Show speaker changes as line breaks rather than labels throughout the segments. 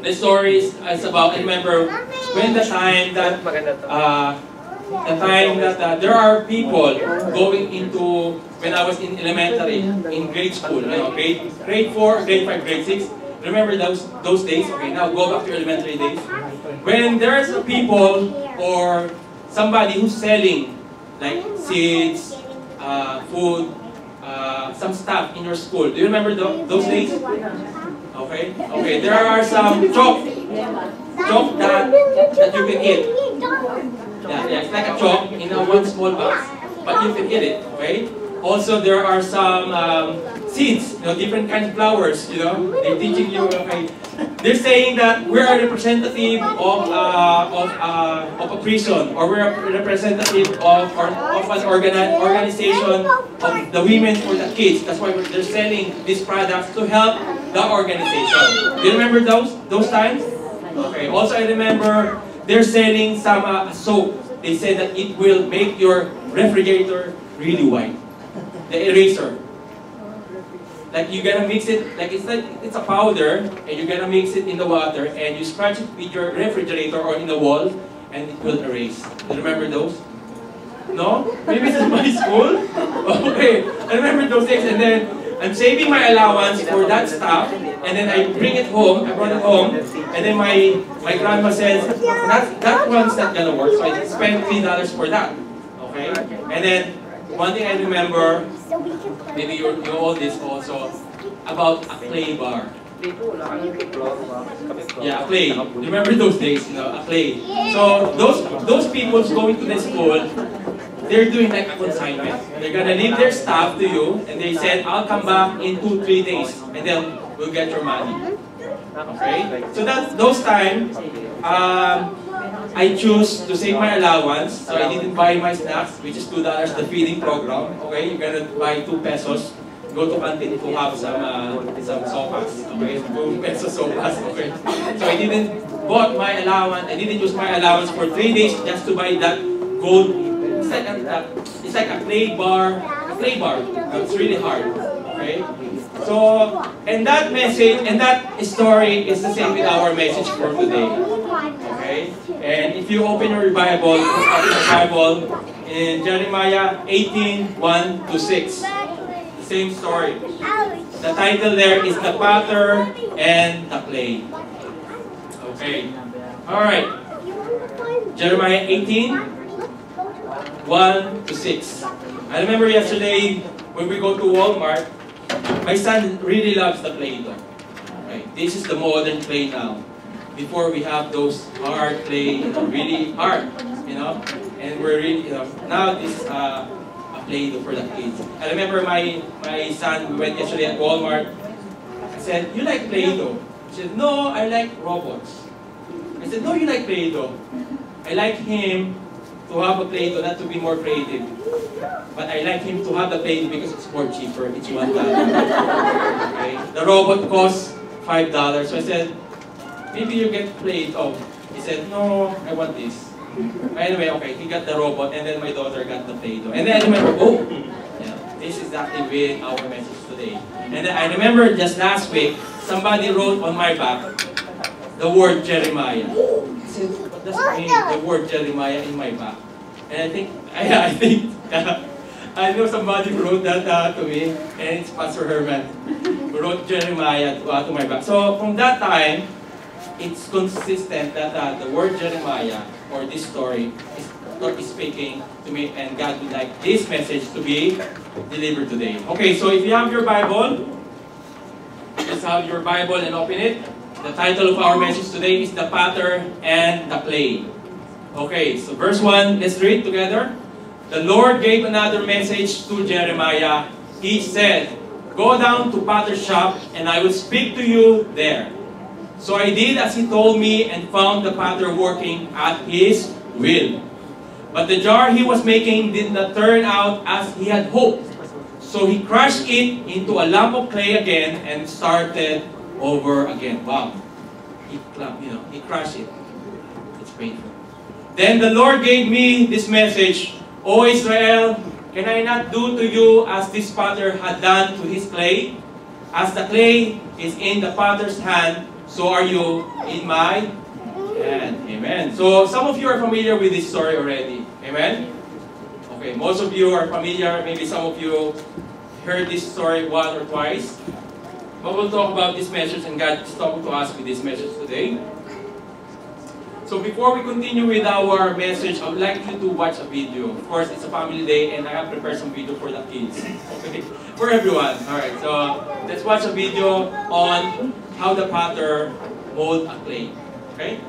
The story is about, I remember, when the time that there are people going into, when I was in elementary, in grade school, grade 4, grade 5, grade 6. Remember those days? Okay, now go back to elementary days. When there's a people or somebody who's selling like seeds, food, some stuff in your school. Do you remember those days? Okay. Okay. There are some chalk that you can eat. Yeah, it's like a chalk in a one small box, but you can eat it. Okay. Also, there are some seeds, different kinds of flowers. They're teaching you. Okay. They're saying that we're a representative of a prison, or we're a representative of an organization of the women for the kids. That's why they're selling these products to help the organization. Do you remember those times? Okay. Also, I remember they're selling some soap. They said that it will make your refrigerator really white. The eraser. Like you're gonna mix it, it's a powder, and you're gonna mix it in the water, and you scratch it with your refrigerator or in the wall, and it will erase. Do you remember those? No? Maybe it's in my school? Okay, I remember those days, and then I'm saving my allowance for that stuff, and then I bring it home, I brought it home, and then my grandma says, that one's not gonna work, so I spent $3 for that. Okay? And then, one thing I remember, maybe you all this also, about a clay bar. Yeah, a clay. Remember those days, a clay. So those people going to the school, they're doing like a consignment. They're gonna leave their stuff to you, and they said, I'll come back in 2-3 days, and then we'll get your money. Okay? So those times, I choose to save my allowance, so I didn't buy my snacks, which is $2, the feeding program. Okay, you're gonna buy 2 pesos, go to canteen to have some sopas. Okay, 2 pesos sopas. Okay, so I didn't bought my allowance. I didn't use my allowance for 3 days just to buy that gold. It's like a clay bar. It's really hard. Okay, so and that message and that story is the same with our message for today. Okay? And if you open your Bible, in Jeremiah 18:1-6, the same story. The title there is The Potter and the Clay. Okay. Alright. Jeremiah 18:1-6. I remember yesterday when we go to Walmart, my son really loves the Play-Doh. Right? This is the modern clay now. Before we have those hard clay, really hard, and we're really, now this is a Play-Doh for the kids. I remember my son, we went yesterday at Walmart. I said, you like Play-Doh? He said, no, I like robots. I said, no, you like Play-Doh. I like him to have a Play-Doh, not to be more creative. But I like him to have the Play-Doh because it's more cheaper. It's $1. Okay? The robot costs $5. So I said, maybe you get Play-Doh. He said, no, I want this. Anyway, okay, he got the robot, and then my daughter got the Play-Doh. And then I remember, this is exactly with our message today. And then I remember just last week, somebody wrote on my back the word Jeremiah. I said, what does it mean, the word Jeremiah in my back? And I think I know somebody wrote that to me, and it's Pastor Herman who wrote Jeremiah to my back. So from that time, it's consistent that the word Jeremiah, or this story, is speaking to me, and God would like this message to be delivered today. Okay, so if you have your Bible, just have your Bible and open it. The title of our message today is The Potter and the Clay. Okay, so verse 1, let's read together. The Lord gave another message to Jeremiah. He said, go down to Potter's shop, and I will speak to you there. So I did as he told me, and found the potter working at his will. But the jar he was making did not turn out as he had hoped. So he crushed it into a lump of clay again and started over again. Wow. He crushed it. It's painful. Then the Lord gave me this message. O Israel, can I not do to you as this potter had done to his clay? As the clay is in the potter's hand, So are you in my hand? Amen. So some of you are familiar with this story already. Amen? Okay, most of you are familiar. Maybe some of you heard this story once or twice. But we'll talk about this message, and God is talking to us with this message today. So before we continue with our message, I would like you to watch a video. Of course, it's a family day, and I have prepared some video for the kids. Okay, for everyone. All right. So let's watch a video on how the potter mold a clay. Okay.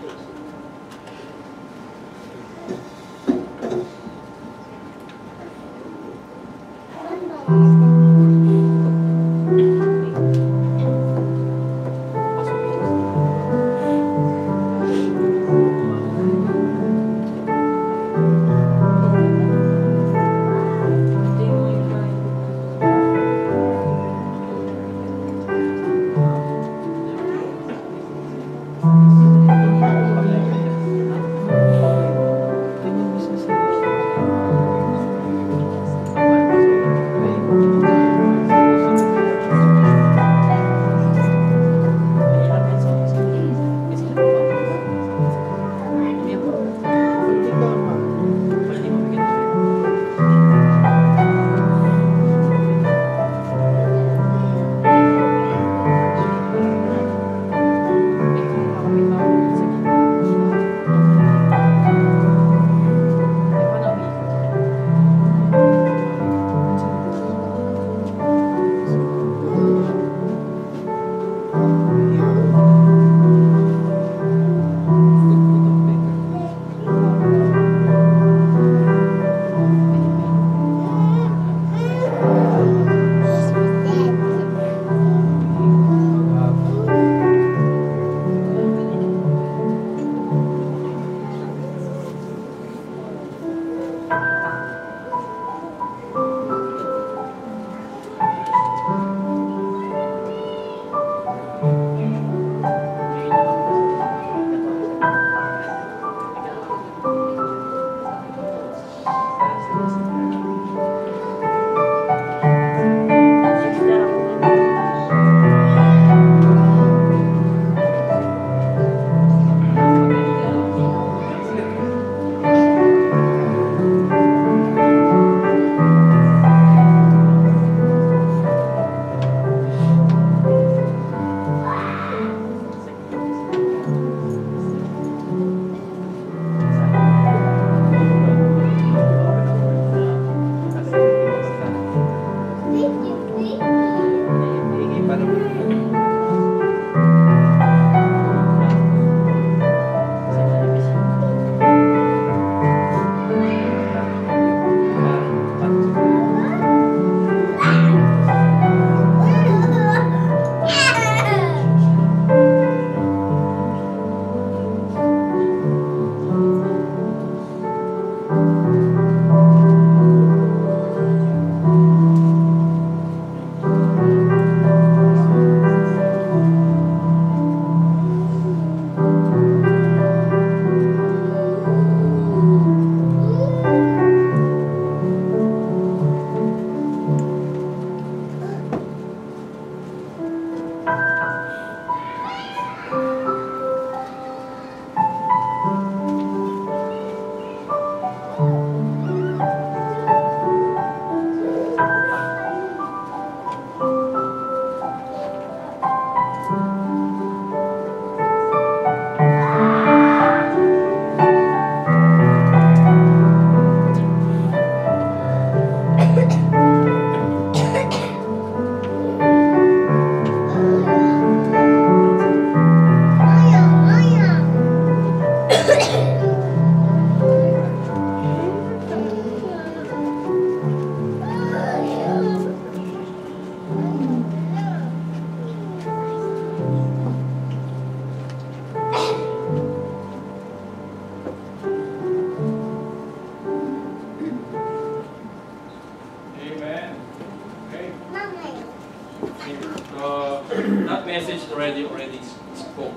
That message already spoke.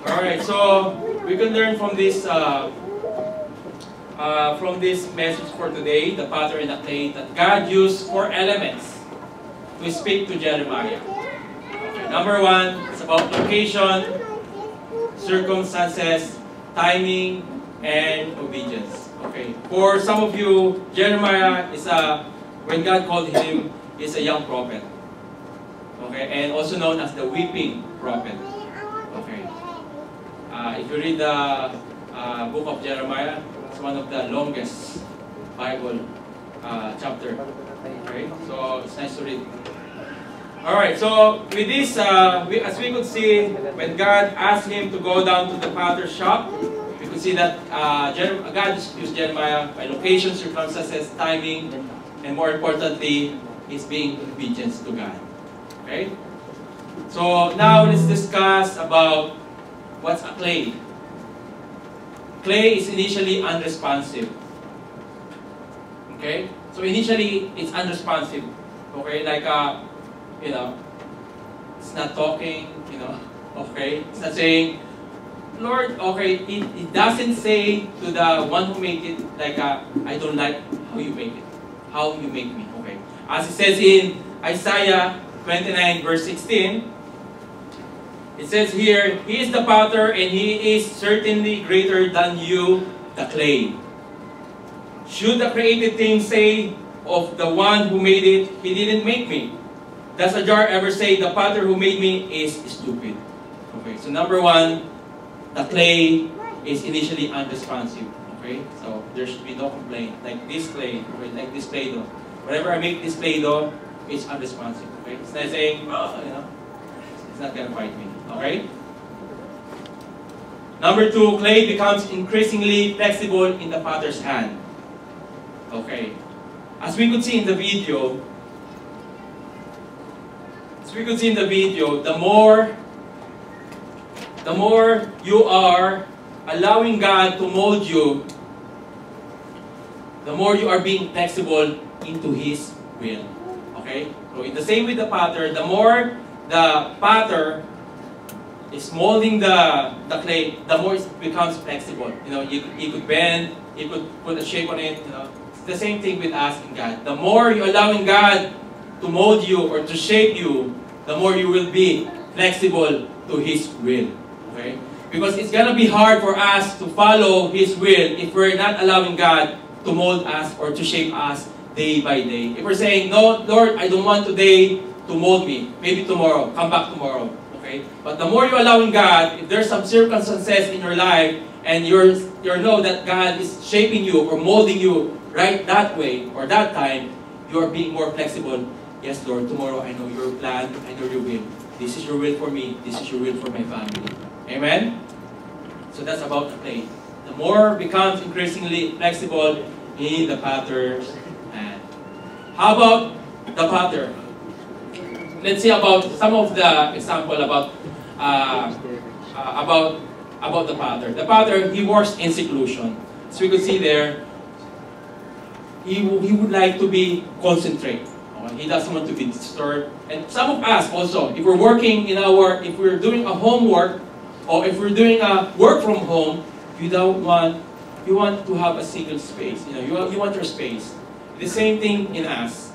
Alright, so we can learn from this message for today, the potter and the clay, that God used 4 elements to speak to Jeremiah. Okay. Number one, it's about location, circumstances, timing, and obedience. Okay. For some of you, Jeremiah is when God called him, is a young prophet. Okay, and also known as the weeping prophet. Okay. If you read the book of Jeremiah, it's one of the longest Bible chapter. Okay, so it's nice to read. Alright, so with this, as we could see, when God asked him to go down to the potter's shop, we could see that God used Jeremiah by location, circumstances, timing, and more importantly, he's being obedient to God. Okay? So now let's discuss about what's a clay. Clay is initially unresponsive. Okay? So initially, it's unresponsive. Okay? Like, you know, it's not talking, you know, okay? It's not saying, Lord, okay, it doesn't say to the one who made it, like, I don't like how you make it, how you make me, okay? As it says in Isaiah 29 verse 16, it says here, He is the potter and He is certainly greater than you, the clay. Should the created thing say of the one who made it, He didn't make me? Does a jar ever say, the potter who made me is stupid? Okay, so number one, the clay is initially unresponsive. Okay, so there should be no complaint. Like this clay, okay, like this clay dough. Whenever I make this clay dough, it's unresponsive. Okay, it's not saying, oh, you know, it's not gonna fight me. Okay. Number two, clay becomes increasingly flexible in the potter's hand. Okay, as we could see in the video. As we could see in the video, the more you are allowing God to mold you, the more you are being flexible into His will. Okay? So in the same with the potter, the more the potter is molding the clay, the more it becomes flexible. You know, you could bend, you could put a shape on it. You know, it's the same thing with asking God. The more you're allowing God to mold you or to shape you, the more you will be flexible to His will. Okay? Because it's gonna be hard for us to follow His will if we're not allowing God to mold us or to shape us day by day. If we're saying, no, Lord, I don't want today to mold me. Maybe tomorrow. Come back tomorrow. Okay? But the more you're allowing God, if there's some circumstances in your life and you know that God is shaping you or molding you right that way or that time, you are being more flexible. Yes, Lord, tomorrow I know your plan, I know your will. This is your will for me, this is your will for my family. Amen? So that's about the clay. The more becomes increasingly flexible in the potter's hand. How about the potter? Let's see about some of the example about the potter. The potter, he works in seclusion. So we could see there, he would like to be concentrate. He doesn't want to be disturbed. And some of us also, if we're working if we're doing a homework, or if we're doing a work from home, you want to have a single space. You want your space. The same thing in us.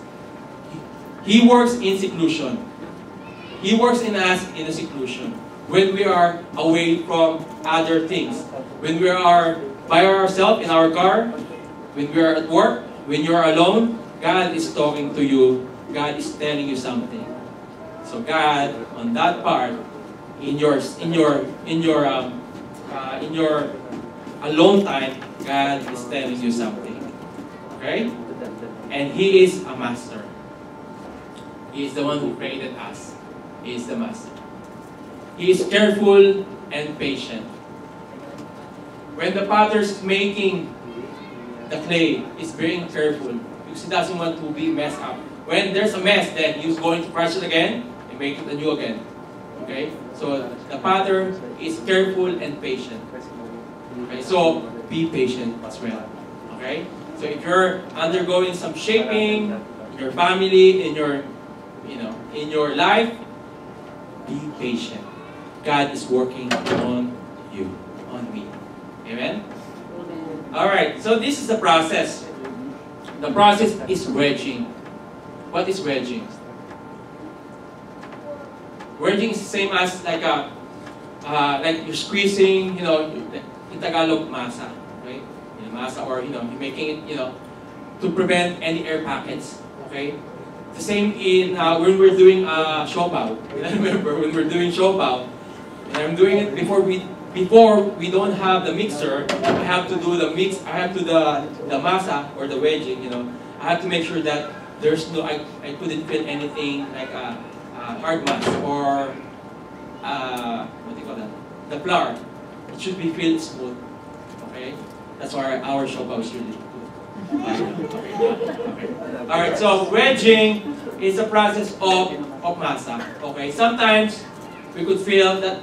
He works in seclusion. He works in us in a seclusion. When we are away from other things. When we are by ourselves in our car, when we are at work, when you are alone, God is talking to you. God is telling you something. So God, on that part, in your alone time, God is telling you something. Okay? And He is a master. He is the one who created us. He is the master. He is careful and patient. When the potter's making the clay, he's very careful. He doesn't want to be messed up. When there's a mess, then he's going to crush it again and make it anew again. Okay? So the potter is careful and patient. Okay? So be patient as well. Okay? So if you're undergoing some shaping in your family, in your life, be patient. God is working on you, on me. Amen? Alright, so this is the process. The process is wedging. What is wedging? Wedging is the same as like you're squeezing, in Tagalog, masa. Okay? Masa, or, you're making it, to prevent any air packets. Okay? The same in when we're doing siopaw. I remember when we're doing siopaw, and I'm doing it before we don't have the mixer. I have to do the mix. I have to the masa or the wedging. I have to make sure that there's no. I couldn't feel anything like hard mass or what do you call that? The flour. It should be filled smooth. Okay, that's why our siopaw is really good. Okay. Alright, so wedging is a process of masa. Okay, sometimes we could feel that,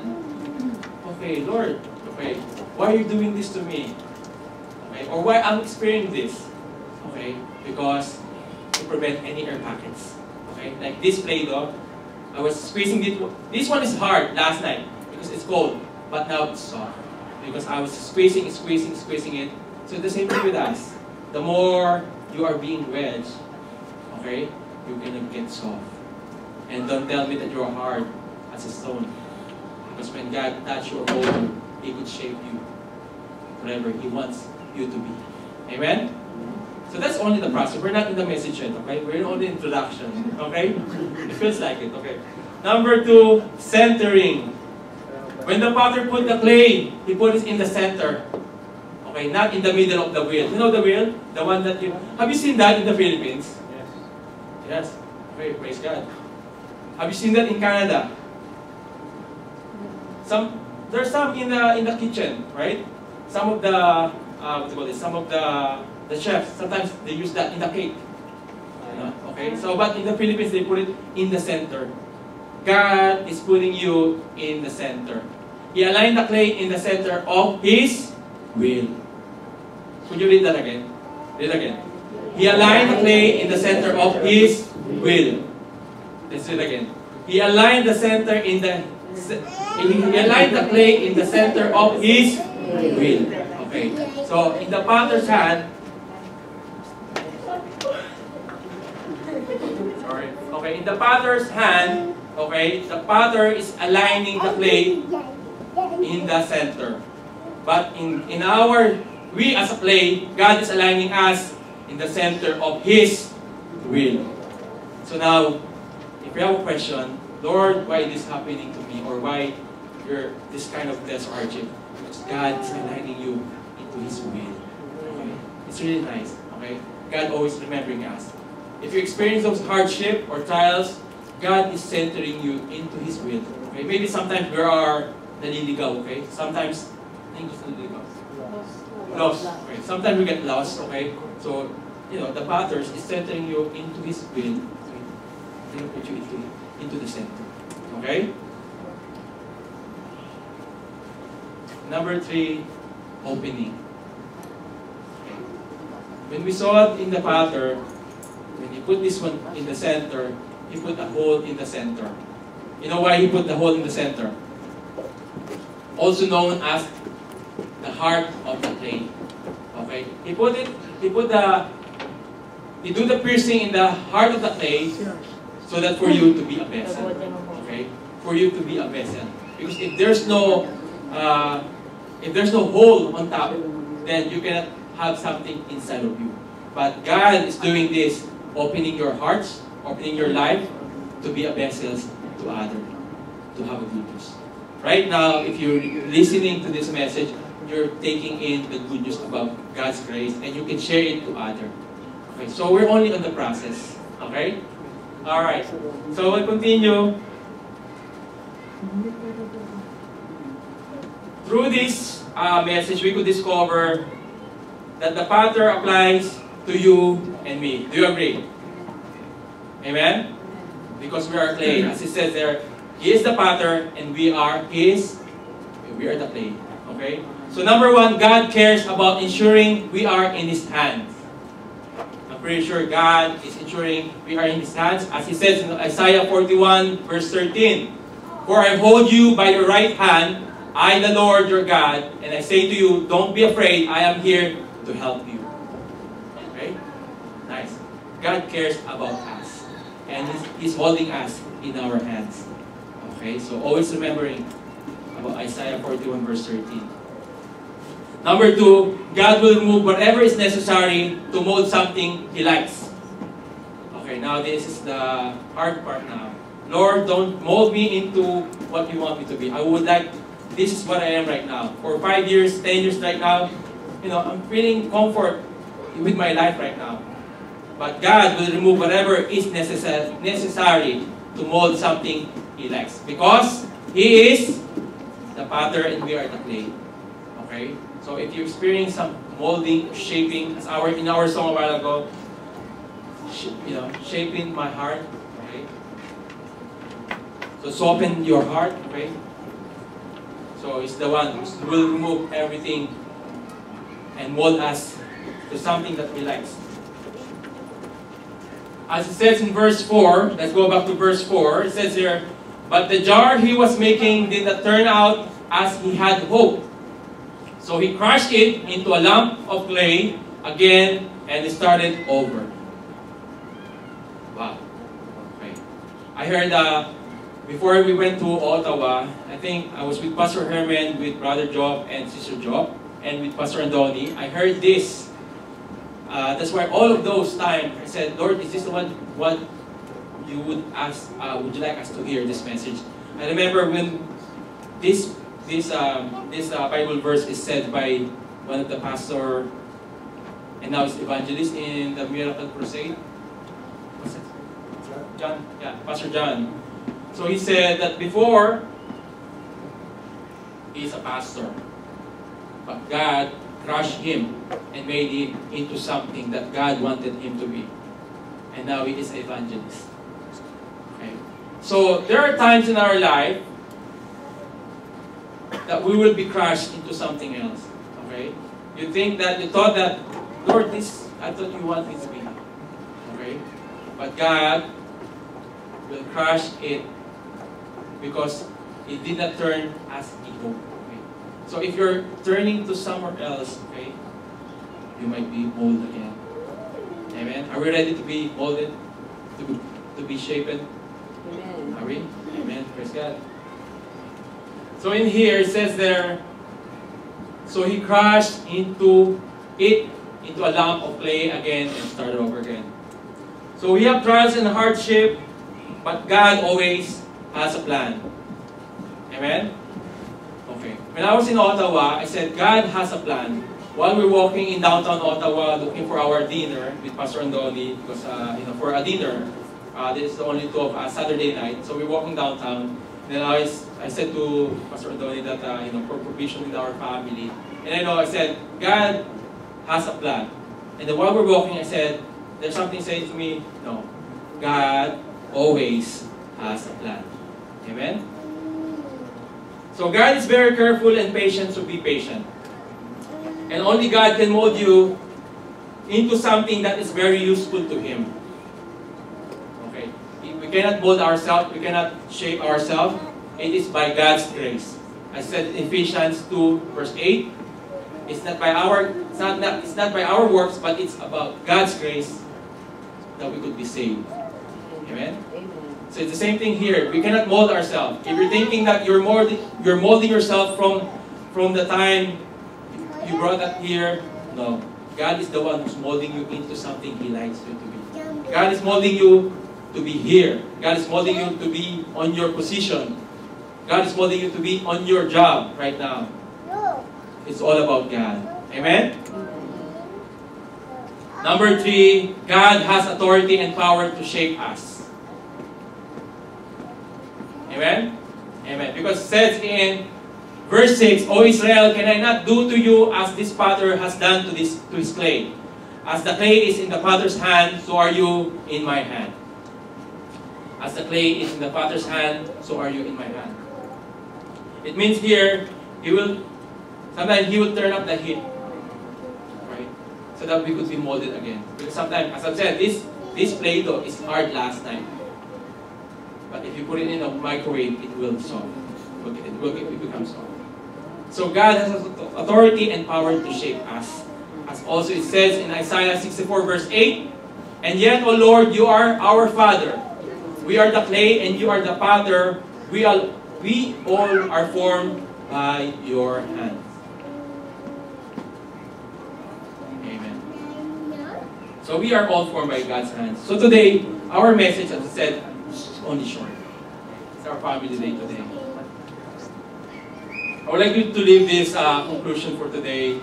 okay, Lord, okay, why are you doing this to me? Okay, or why I'm experiencing this? Okay, because to prevent any air packets. Okay, like this Play-Doh, I was squeezing it. This one is hard last night because it's cold, but now it's soft because I was squeezing it. So the same thing with us. The more you are being wedged, okay, you're gonna get soft. And don't tell me that you're hard as a stone. Because when God touches you or holds you, He could shape you whatever He wants you to be. Amen? So that's only the process. We're not in the message yet, okay? We're in the introduction, okay? It feels like it, okay? Number 2, centering. When the potter put the clay, he put it in the center. Okay, not in the middle of the wheel. You know the wheel? The one that you... Have you seen that in the Philippines?
Yes.
Yes. Okay, praise God. Have you seen that in Canada? There's some in the kitchen, right? Some of the what do you call this? Some of the chefs sometimes they use that in the cake. Okay, so but in the Philippines they put it in the center. God is putting you in the center. He aligned the clay in the center of His will. Could you read that again? Read again. He aligned the clay in the center of His will. Let's read again. He aligned the center in the. He aligned the clay in the center of His will. Okay. So in the potter's hand. Sorry. Okay. In the potter's hand. Okay. The potter is aligning the clay in the center. But we as a clay, God is aligning us in the center of His will. So now, if you have a question, Lord, why is this happening to me? Or why you're this kind of test or hardship? Because God is aligning you into His will. Okay? It's really nice. Okay? God always remembering us. If you experience those hardship or trials, God is centering you into His will. Okay? Maybe sometimes we are naliligaw, okay? Sometimes, English naliligaw. Lost. Okay. Sometimes we get lost, okay? So, the potter is centering you into His will. So, He'll put you into the center. Okay? Number 3, opening. Okay. When we saw it in the potter, when He put this one in the center, He put a hole in the center. You know why He put the hole in the center? Also known as the heart of the clay. Okay? He do the piercing in the heart of the clay so that for you to be a vessel. Okay? For you to be a vessel. Because if there's no hole on top, then you cannot have something inside of you. But God is doing this, opening your hearts, opening your life to be a vessel to others, to have a good news. Right now, if you're listening to this message, you're taking in the good news about God's grace and you can share it to others. Okay, so we're only on the process. Okay? Alright. So we'll continue. Through this message, we could discover that the potter applies to you and me. Do you agree? Amen? Because we are clay. As it says there, He is the potter and we are the clay. Okay? So number 1, God cares about ensuring we are in His hands. I'm pretty sure God is ensuring we are in His hands. As He says in Isaiah 41 verse 13, For I hold you by your right hand, I the Lord your God, and I say to you, don't be afraid, I am here to help you. Okay? Nice. God cares about us. And He's holding us in our hands. Okay, so always remembering about Isaiah 41 verse 13. Number 2, God will remove whatever is necessary to mold something He likes. Okay, now this is the hard part now. Lord, don't mold me into what you want me to be. I would like, this is what I am right now. For 5 years, 10 years right now, I'm feeling comfort with my life right now. But God will remove whatever is necessary to mold something He likes. Because He is the potter and we are the clay. Okay? So if you experience some molding, shaping, as in our song a while ago, shaping my heart, okay? So soften your heart, okay? So it's the one who will remove everything and mold us to something that He likes. As it says in verse 4, let's go back to verse 4, it says here, but the jar He was making did not turn out as He had hoped. So He crushed it into a lump of clay again and started over. Wow. Okay. I heard before we went to Ottawa, I think I was with Pastor Herman, with Brother Job and Sister Job, and with Pastor Andoni. I heard this. That's why all of those times I said, Lord, is this the one what you would ask? Would you like us to hear this message? I remember when this Bible verse is said by one of the pastor, and now it's evangelist in the Miracle Crusade. What's it? John? Yeah, Pastor John. So he said that before, he's a pastor, but God crushed him and made him into something that God wanted him to be. And now he is an evangelist. Okay. So there are times in our life that we will be crushed into something else. Okay? You thought that, Lord, I thought you want me to be. Okay? But God will crush it because it did not turn as He hoped. Okay? So if you're turning to somewhere else, okay, you might be molded again. Amen? Are we ready to be molded? To be shapen?
Amen.
Are we? Amen. Praise God. So in here, it says there, so He crushed into a lump of clay again and started over again. So we have trials and hardship, but God always has a plan. Amen? Okay. When I was in Ottawa, I said, God has a plan. While we're walking in downtown Ottawa, looking for our dinner with Pastor Andoni, because for a dinner, this is the only 2 of us, Saturday night. So we're walking downtown. Then I said to Pastor Andoni that for provision in our family. And I said, God has a plan. And then while we're walking, I said, there's something saying to me, no, God always has a plan. Amen? So God is very careful and patient, so be patient. And only God can mold you into something that is very useful to Him. Okay? We cannot mold ourselves, we cannot shape ourselves. It is by God's grace. I said in Ephesians 2 verse 8, it's not by our works, but it's about God's grace that we could be saved. Amen? So it's the same thing here. We cannot mold ourselves. If you're thinking that you're molding yourself from the time you brought that here, no. God is the one who's molding you into something He likes you to be. God is molding you to be here. God is molding you to be on your position. God is molding you to be on your job right now. It's all about God. Amen? Number 3, God has authority and power to shape us. Amen? Amen. Because it says in verse 6, O Israel, can I not do to you as this potter has done to his clay? As the clay is in the potter's hand, so are you in my hand. As the clay is in the potter's hand, so are you in my hand. It means here, sometimes He will turn up the heat, right? So that we could be molded again. Because sometimes, as I've said, this Play-Doh is hard last night. But if you put it in a microwave, it will soft. It will become soft. So God has authority and power to shape us. As also it says in Isaiah 64 verse 8, and yet, O Lord, you are our Father. We are the clay and you are the potter. we all are formed by your hands. Amen. So we are all formed by God's hands. So today, our message, as I said, is only short. It's our family day today. I would like you to leave this conclusion for today.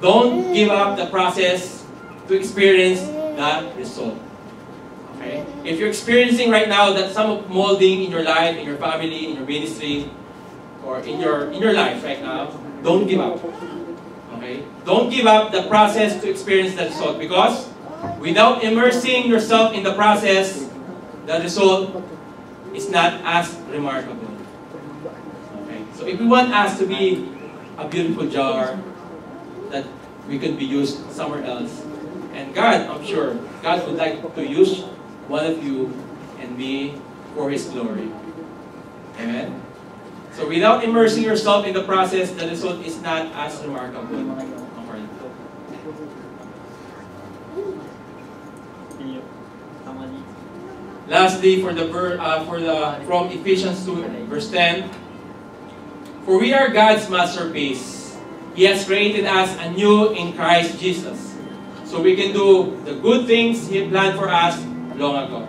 Don't give up the process to experience the result. Okay? If you're experiencing right now that some molding in your life, in your family, in your ministry, or in your life right now, don't give up. Okay? Don't give up the process to experience the result, because without immersing yourself in the process, the result is not as remarkable. Okay? So if we want us to be a beautiful jar that we could be used somewhere else, and God, I'm sure, God would like to use one of you and me for His glory. Amen? So without immersing yourself in the process, the result is not as remarkable. Lastly, from Ephesians 2, verse 10, for we are God's masterpiece. He has created us anew in Christ Jesus, so we can do the good things He planned for us long ago.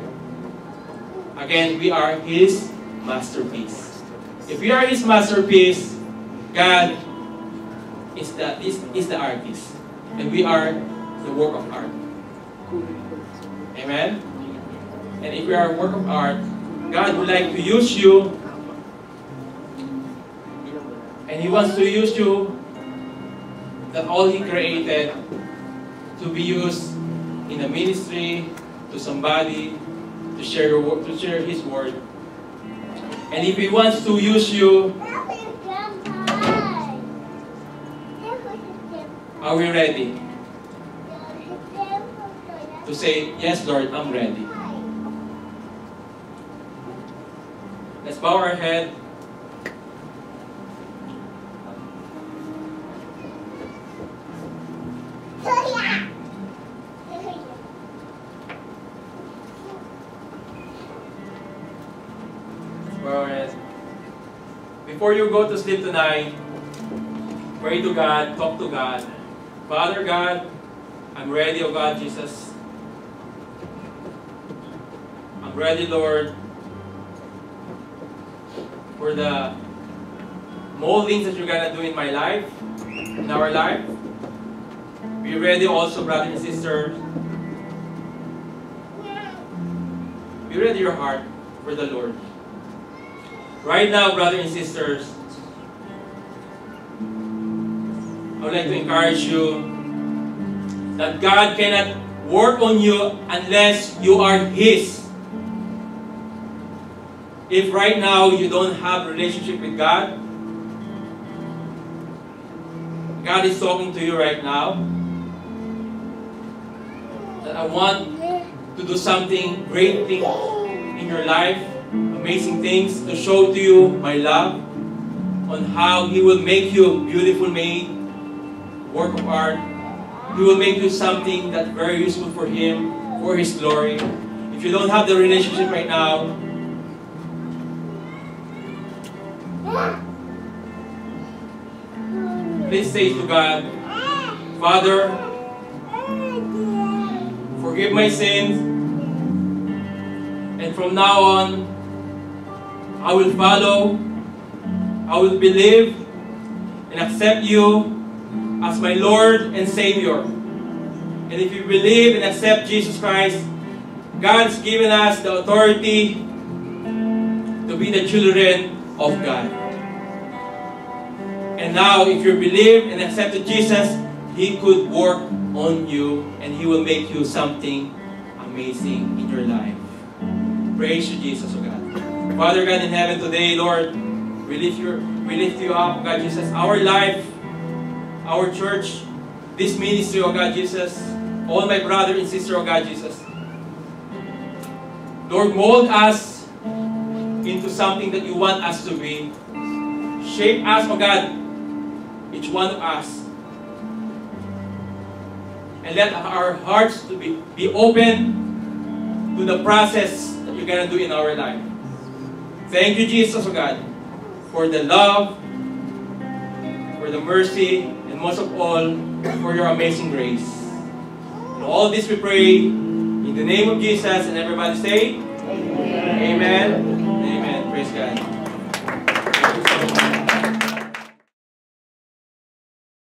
Again, we are His masterpiece. If we are His masterpiece, God is the artist, and we are the work of art. Amen? And if we are a work of art, God would like to use you, and He wants to use you, that all He created, to be used in a ministry, to somebody, to share His word. And if He wants to use you, are we ready to say, yes, Lord, I'm ready? Let's bow our head. Before you go to sleep tonight, pray to God, talk to God. Father God, I'm ready, O God, Jesus. I'm ready, Lord, for the moldings that you're going to do in my life, in our life. Be ready also, brothers and sisters. Be ready your heart for the Lord. Right now, brothers and sisters, I would like to encourage you that God cannot work on you unless you are His. If right now you don't have a relationship with God, God is talking to you right now, that I want to do something great thing in your life, amazing things, to show to you my love, on how He will make you beautiful made, work of art. He will make you something that's very useful for Him, for His glory. If you don't have the relationship right now, please say to God, Father, forgive my sins, and from now on, I will follow, I will believe, and accept You as my Lord and Savior. And if you believe and accept Jesus Christ, God's given us the authority to be the children of God. And now, if you believe and accepted Jesus, He could work on you, and He will make you something amazing in your life. Praise You, Jesus, O God. Father God in heaven, today, Lord, we lift You up, God Jesus. Our life, our church, this ministry, O God Jesus, all my brother and sister, O God Jesus. Lord, mold us into something that You want us to be. Shape us, O God, each one of us. And let our hearts to be open to the process that You're going to do in our life. Thank you, Jesus, O God, for the love, for the mercy, and most of all, for your amazing grace. And all this we pray in the name of Jesus, and everybody say, Amen. Amen. Amen. Praise God.